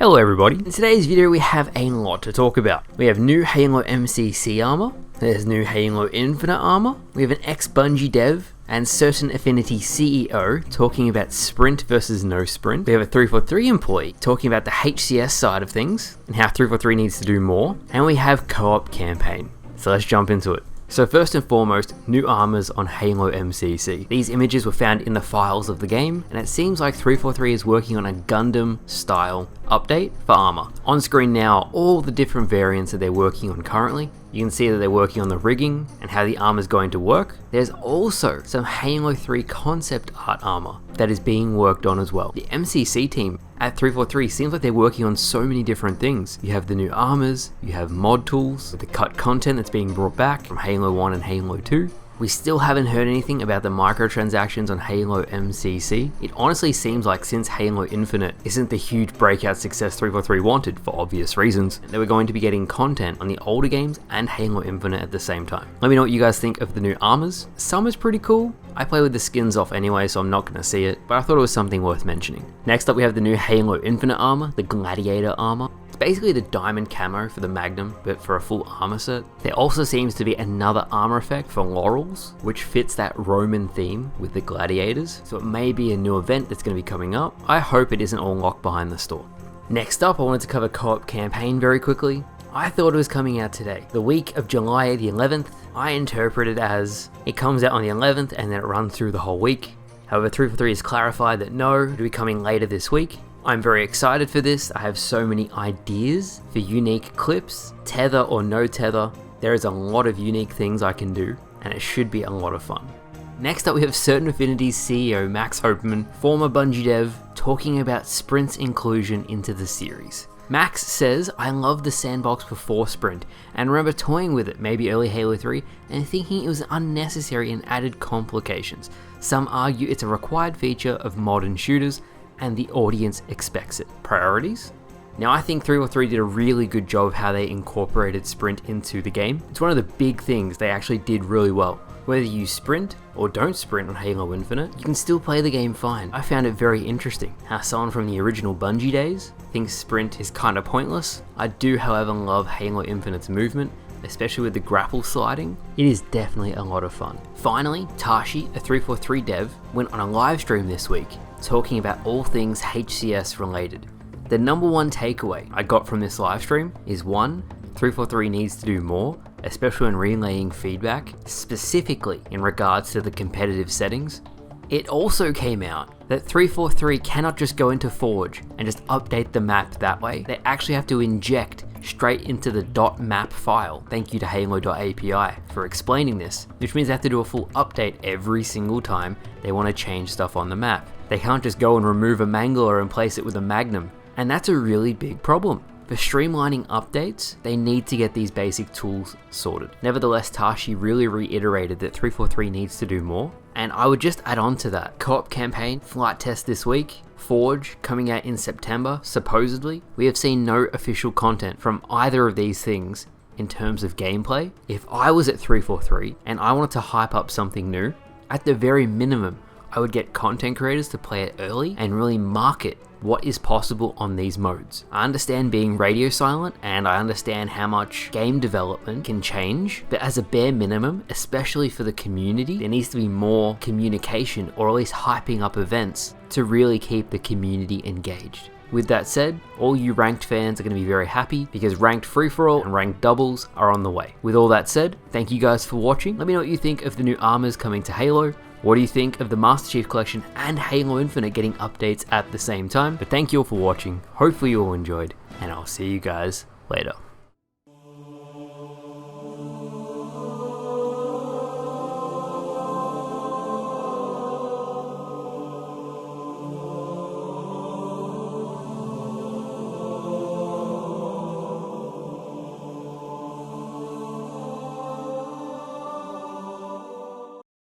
Hello everybody, in today's video we have a lot to talk about. We have new Halo MCC armor, there's new Halo Infinite armor, we have an ex-Bungie dev, and certain Affinity CEO talking about sprint versus no sprint. We have a 343 employee talking about the HCS side of things, and how 343 needs to do more, and we have co-op campaign. So let's jump into it. So first and foremost, new armors on Halo MCC. These images were found in the files of the game, and it seems like 343 is working on a Gundam style update for armor. On screen now, all the different variants that they're working on currently. You can see that they're working on the rigging and how the armor is going to work. There's also some Halo 3 concept art armor that is being worked on as well. The MCC team at 343 seems like they're working on so many different things. You have the new armors, you have mod tools, the cut content that's being brought back from Halo 1 and Halo 2. We still haven't heard anything about the microtransactions on Halo MCC. It honestly seems like since Halo Infinite isn't the huge breakout success 343 wanted for obvious reasons, that we're going to be getting content on the older games and Halo Infinite at the same time. Let me know what you guys think of the new armors. Some is pretty cool. I play with the skins off anyway, so I'm not going to see it, but I thought it was something worth mentioning. Next up we have the new Halo Infinite armor, the Gladiator armor. Basically the diamond camo for the Magnum, but for a full armor set. There also seems to be another armor effect for Laurels, which fits that Roman theme with the gladiators, so it may be a new event that's going to be coming up. I hope it isn't all locked behind the store. Next up, I wanted to cover co-op campaign very quickly. I thought it was coming out today, the week of July the 11th. I interpret it as it comes out on the 11th and then it runs through the whole week. However, 343 has clarified that no, it'll be coming later this week. I'm very excited for this. I have so many ideas for unique clips, tether or no tether. There is a lot of unique things I can do, and it should be a lot of fun. Next up we have Certain Affinity's CEO Max Hopeman, former Bungie dev, talking about Sprint's inclusion into the series. Max says, "I loved the sandbox before Sprint, and remember toying with it maybe early Halo 3 and thinking it was unnecessary and added complications. Some argue it's a required feature of modern shooters, and the audience expects it." Priorities? Now I think 343 did a really good job of how they incorporated sprint into the game. It's one of the big things they actually did really well. Whether you sprint or don't sprint on Halo Infinite, you can still play the game fine. I found it very interesting how someone from the original Bungie days thinks sprint is kind of pointless. I do however love Halo Infinite's movement, especially with the grapple sliding. It is definitely a lot of fun. Finally, Tashi, a 343 dev, went on a live stream this week talking about all things HCS related. The number one takeaway I got from this live stream is 1, 343 needs to do more, especially when relaying feedback, specifically in regards to the competitive settings. It also came out that 343 cannot just go into Forge and just update the map that way. They actually have to inject straight into the .map file. Thank you to Halo.api for explaining this, which means they have to do a full update every single time they want to change stuff on the map. They can't just go and remove a Mangler and place it with a Magnum, and that's a really big problem. For streamlining updates, they need to get these basic tools sorted. Nevertheless, Tashi really reiterated that 343 needs to do more, and I would just add on to that. Co-op campaign, flight test this week, Forge coming out in September, supposedly. We have seen no official content from either of these things in terms of gameplay. If I was at 343 and I wanted to hype up something new, at the very minimum, I would get content creators to play it early and really market what is possible on these modes. I understand being radio silent and I understand how much game development can change, but as a bare minimum, especially for the community, there needs to be more communication or at least hyping up events to really keep the community engaged. With that said, all you ranked fans are going to be very happy because ranked free-for-all and ranked doubles are on the way. With all that said, thank you guys for watching. Let me know what you think of the new armors coming to Halo. What do you think of the Master Chief Collection and Halo Infinite getting updates at the same time? But thank you all for watching. Hopefully you all enjoyed, and I'll see you guys later.